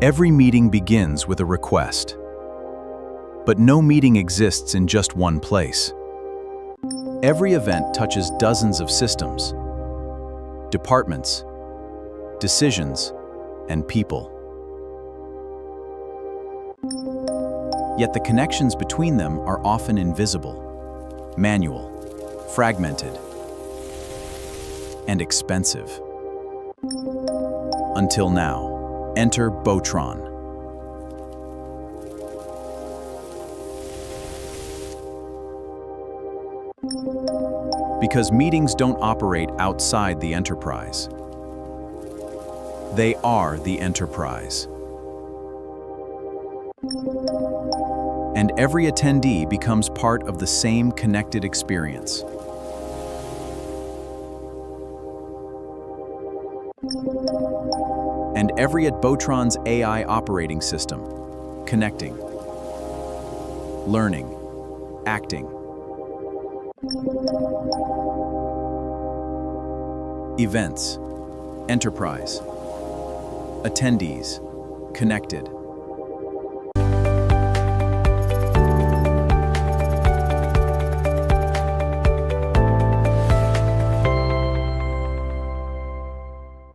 Every meeting begins with a request. But no meeting exists in just one place. Every event touches dozens of systems, departments, decisions, and people. Yet the connections between them are often invisible, manual, fragmented, and expensive. Until now, enter Beautron. Because meetings don't operate outside the enterprise. They are the enterprise. And every attendee becomes part of the same connected experience. And every at Beautron's AI operating system, connecting, learning, acting. Events, enterprise, attendees, connected.